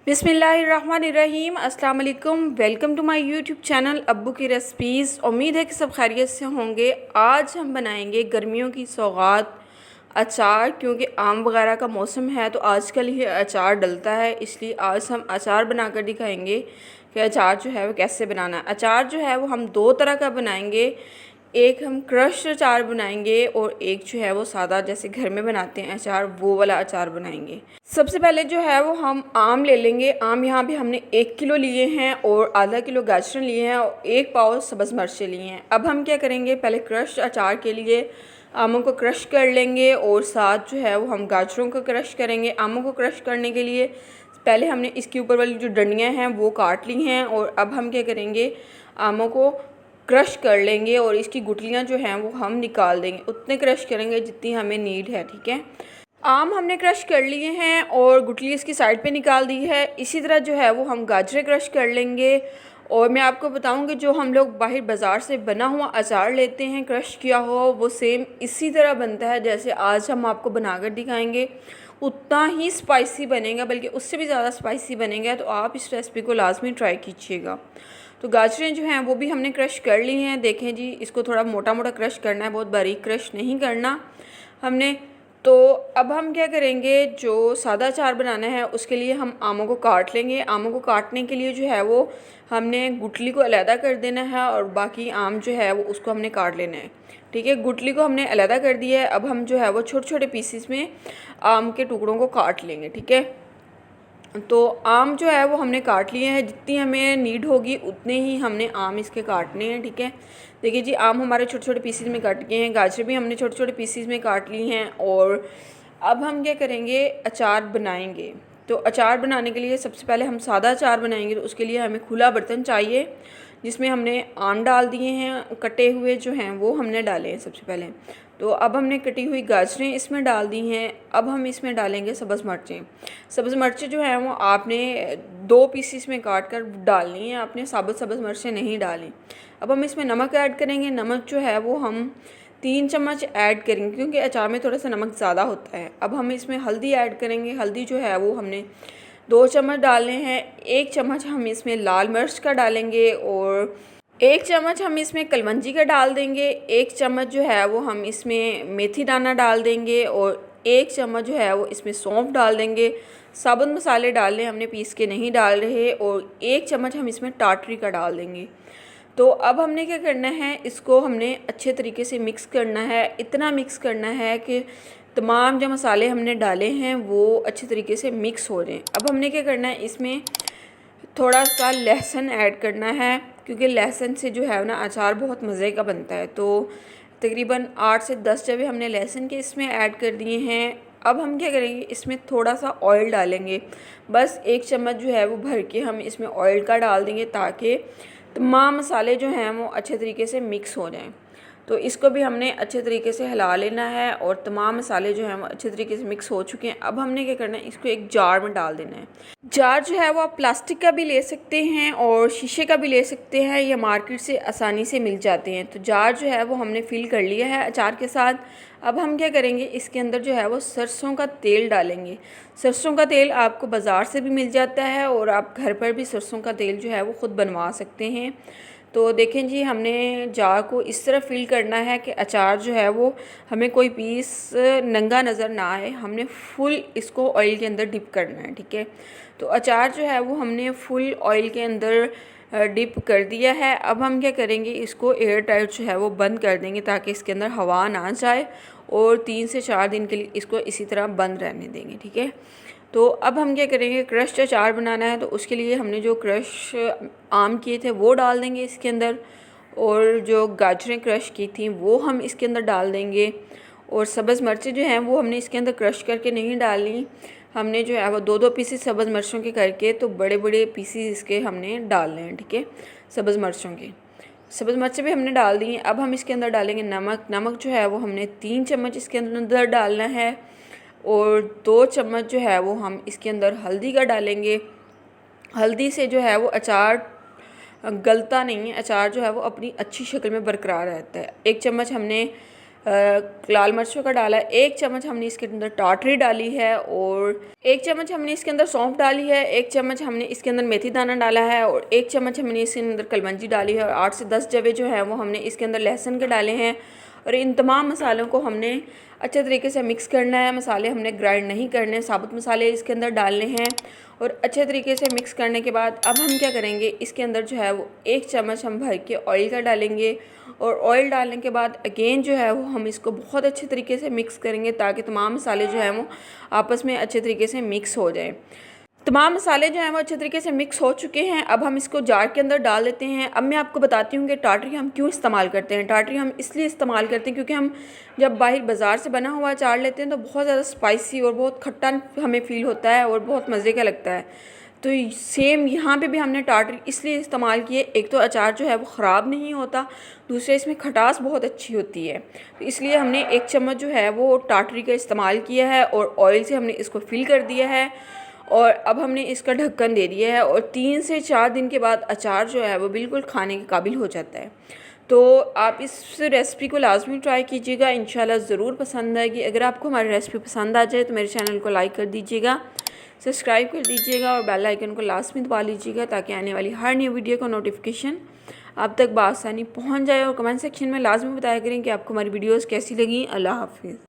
बिस्मिल्लाहिर्रहमानिर्रहीम। अस्सलाम वालेकुम। Welcome to my YouTube channel अब्बू की रेसिपीज़। उम्मीद है कि सब खैरियत से होंगे। आज हम बनाएंगे गर्मियों की सौगात अचार, क्योंकि आम वगैरह का मौसम है तो आजकल ही अचार डलता है, इसलिए आज हम अचार बनाकर दिखाएंगे कि अचार जो है वो कैसे बनाना है। अचार जो है वो हम दो तरह का बनाएंगे, एक हम क्रश अचार बनाएंगे और एक जो है वो सादा जैसे घर में बनाते हैं अचार, वो वाला अचार बनाएंगे। सबसे पहले जो है वो हम आम ले लेंगे। आम यहाँ पे हमने 1 किलो लिए हैं और आधा किलो गाजर लिए हैं और 1 पाव सब्ज़ मिर्चें लिए हैं। अब हम क्या करेंगे, पहले क्रश अचार के लिए आमों को क्रश कर लेंगे और साथ जो है वो हम गाजरों को क्रश करेंगे। आमों को क्रश करने के लिए पहले हमने इसके ऊपर वाली जो डंडियाँ हैं वो काट ली हैं और अब हम क्या करेंगे, आमों को क्रश कर लेंगे और इसकी गुठलियाँ जो हैं वो हम निकाल देंगे। उतने क्रश करेंगे जितनी हमें नीड है, ठीक है। आम हमने क्रश कर लिए हैं और गुठली इसकी साइड पे निकाल दी है। इसी तरह जो है वो हम गाजरें क्रश कर लेंगे। और मैं आपको बताऊं कि जो हम लोग बाहर बाज़ार से बना हुआ अचार लेते हैं क्रश किया हो, वो सेम इसी तरह बनता है जैसे आज हम आपको बनाकर दिखाएंगे। उतना ही स्पाइसी बनेगा, बल्कि उससे भी ज़्यादा स्पाइसी बनेगा। तो आप इस रेसिपी को लाजमी ट्राई कीजिएगा। तो गाजरें जो हैं वो भी हमने क्रश कर ली हैं। देखें जी, इसको थोड़ा मोटा मोटा क्रश करना है, बहुत बारीक क्रश नहीं करना हमने। तो अब हम क्या करेंगे, जो सादा अचार बनाना है उसके लिए हम आमों को काट लेंगे। आमों को काटने के लिए जो है वो हमने गुठली को अलहदा कर देना है और बाकी आम जो है वो उसको हमने काट लेना है, ठीक है। गुठली को हमने अलहदा कर दिया है। अब हम जो है वो छोटे छोटे पीसीस में आम के टुकड़ों को काट लेंगे, ठीक है। तो आम जो है वो हमने काट लिए हैं, जितनी हमें नीड होगी उतने ही हमने आम इसके काटने हैं, ठीक है। देखिए जी, आम हमारे छोटे छोटे पीसीज में काट गए हैं। गाजर भी हमने छोटे छोटे पीसीज में काट ली हैं। और अब हम क्या करेंगे, अचार बनाएंगे। तो अचार बनाने के लिए सबसे पहले हम सादा अचार बनाएंगे, तो उसके लिए हमें खुला बर्तन चाहिए जिसमें हमने आम डाल दिए हैं, कटे हुए जो हैं वो हमने डाले हैं सबसे पहले। तो अब हमने कटी हुई गाजरें इसमें डाल दी हैं। अब हम इसमें डालेंगे सब्ज़ मिर्चें। सब्ज़ मिर्चें जो हैं वो आपने 2 पीसीस में काट कर डालनी है, आपने साबुत सब्ज़ मिर्चें नहीं डालें। अब हम इसमें नमक ऐड करेंगे। नमक जो है वो हम 3 चम्मच ऐड करेंगे, क्योंकि अचार में थोड़ा सा नमक ज़्यादा होता है। अब हम इसमें हल्दी ऐड करेंगे। हल्दी जो है वो हमने 2 चम्मच डालने हैं। 1 चम्मच हम इसमें लाल मिर्च का डालेंगे और 1 चम्मच हम इसमें कलवंजी का डाल देंगे। 1 चम्मच जो है वो हम इसमें मेथी दाना डाल देंगे और 1 चम्मच जो है वो इसमें सौंफ डाल देंगे। साबुत मसाले डाल लें, हमने पीस के नहीं डाल रहे। और 1 चम्मच हम इसमें टाटरी का डाल देंगे। तो अब हमने क्या करना है, इसको हमने अच्छे तरीके से मिक्स करना है। इतना मिक्स करना है कि तमाम जो मसाले हमने डाले हैं वो अच्छे तरीके से मिक्स हो जाएं। अब हमने क्या करना है, इसमें थोड़ा सा लहसुन ऐड करना है, क्योंकि लहसुन से जो है ना अचार बहुत मज़े का बनता है। तो तकरीबन 8 से 10 जब हमने लहसुन के इसमें ऐड कर दिए हैं। अब हम क्या करेंगे, इसमें थोड़ा सा ऑयल डालेंगे। बस 1 चम्मच जो है वो भर के हम इसमें ऑयल का डाल देंगे, ताकि तमाम मसाले जो हैं वो अच्छे तरीके से मिक्स हो जाएं। तो इसको भी हमने अच्छे तरीके से हिला लेना है और तमाम मसाले जो हैं वो अच्छे तरीके से मिक्स हो चुके हैं। अब हमने क्या करना है, इसको एक जार में डाल देना है। जार जो है वो आप प्लास्टिक का भी ले सकते हैं और शीशे का भी ले सकते हैं, या मार्केट से आसानी से मिल जाते हैं। तो जार जो है वो हमने फिल कर लिया है अचार के साथ। अब हम क्या करेंगे, इसके अंदर जो है वो सरसों का तेल डालेंगे। सरसों का तेल आपको बाज़ार से भी मिल जाता है और आप घर पर भी सरसों का तेल जो है वो ख़ुद बनवा सकते हैं। तो देखें जी, हमने जार को इस तरह फिल करना है कि अचार जो है वो हमें कोई पीस नंगा नज़र ना आए। हमने फुल इसको ऑयल के अंदर डिप करना है, ठीक है। तो अचार जो है वो हमने फुल ऑयल के अंदर डिप कर दिया है। अब हम क्या करेंगे, इसको एयर टाइट जो है वो बंद कर देंगे, ताकि इसके अंदर हवा ना जाए और 3 से 4 दिन के लिए इसको इसी तरह बंद रहने देंगे, ठीक है। तो अब हम क्या करेंगे, क्रश अचार बनाना है, तो उसके लिए हमने जो क्रश आम किए थे वो डाल देंगे इसके अंदर, और जो गाजरें क्रश की थी वो हम इसके अंदर डाल देंगे। और सब्ज़ मिर्चें जो हैं वो हमने इसके अंदर क्रश करके नहीं डाली, हमने जो है वो 2-2 पीसेस सब्ज़ मिर्चों के करके, तो बड़े बड़े पीसेस इसके हमने डालने हैं, ठीक है। सब्ज़ मिर्चों के सब्ज़ मिर्चें भी हमने डाल दी हैं। अब हम इसके अंदर डालेंगे नमक। नमक जो है वो हमने 3 चम्मच इसके अंदर डालना है और 2 चम्मच जो है वो हम इसके अंदर हल्दी का डालेंगे। हल्दी से जो है वो अचार गलता नहीं है, अचार जो है वो अपनी अच्छी शक्ल में बरकरार रहता है। 1 चम्मच हमने लाल मिर्चों का डाला है, 1 चम्मच हमने इसके अंदर टाटरी डाली है और 1 चम्मच हमने इसके अंदर सौंफ डाली है, 1 चम्मच हमने इसके अंदर मेथी दाना डाला है और 1 चम्मच हमने इसके अंदर कलमंजी डाली है और 8 से 10 जवे जो है वो हमने इसके अंदर लहसुन के डाले हैं। और इन तमाम मसालों को हमने अच्छे तरीके से मिक्स करना है। मसाले हमने ग्राइंड नहीं करने, साबुत मसाले इसके अंदर डालने हैं। और अच्छे तरीके से मिक्स करने के बाद अब हम क्या करेंगे, इसके अंदर जो है वो 1 चम्मच हम भर के ऑयल का डालेंगे और ऑयल डालने के बाद अगेन जो है वो हम इसको बहुत अच्छे तरीके से मिक्स करेंगे ताकि तमाम मसाले जो हैं वो आपस में अच्छे तरीके से मिक्स हो जाएं। तमाम मसाले जो हैं वो अच्छे तरीके से मिक्स हो चुके हैं। अब हम इसको जार के अंदर डाल देते हैं। अब मैं आपको बताती हूँ कि टाटरी हम क्यों इस्तेमाल करते हैं। टाटरी हम इसलिए इस्तेमाल करते हैं क्योंकि हम जब बाहर बाज़ार से बना हुआ अचार लेते हैं तो बहुत ज़्यादा स्पाइसी और बहुत खट्टा हमें फ़ील होता है और बहुत मज़े का लगता है। तो सेम यहाँ पे भी हमने टाटरी इसलिए इस्तेमाल की है, एक तो अचार जो है वो ख़राब नहीं होता, दूसरे इसमें खटास बहुत अच्छी होती है। तो इसलिए हमने 1 चम्मच जो है वो टाटरी का इस्तेमाल किया है और ऑयल से हमने इसको फिल कर दिया है और अब हमने इसका ढक्कन दे दिया है और 3 से 4 दिन के बाद अचार जो है वो बिल्कुल खाने के काबिल हो जाता है। तो आप इस रेसिपी को लाजमी ट्राई कीजिएगा, इंशाल्लाह ज़रूर पसंद आएगी। अगर आपको हमारी रेसिपी पसंद आ जाए तो मेरे चैनल को लाइक कर दीजिएगा, सब्सक्राइब कर दीजिएगा और बेल आइकन को लाजमी दबा लीजिएगा ताकि आने वाली हर नई वीडियो का नोटिफिकेशन आप तक बआसानी पहुँच जाए। और कमेंट सेक्शन में लाजमी बताया करें कि आपको हमारी वीडियोज़ कैसी लगी। अल्लाह हाफिज़।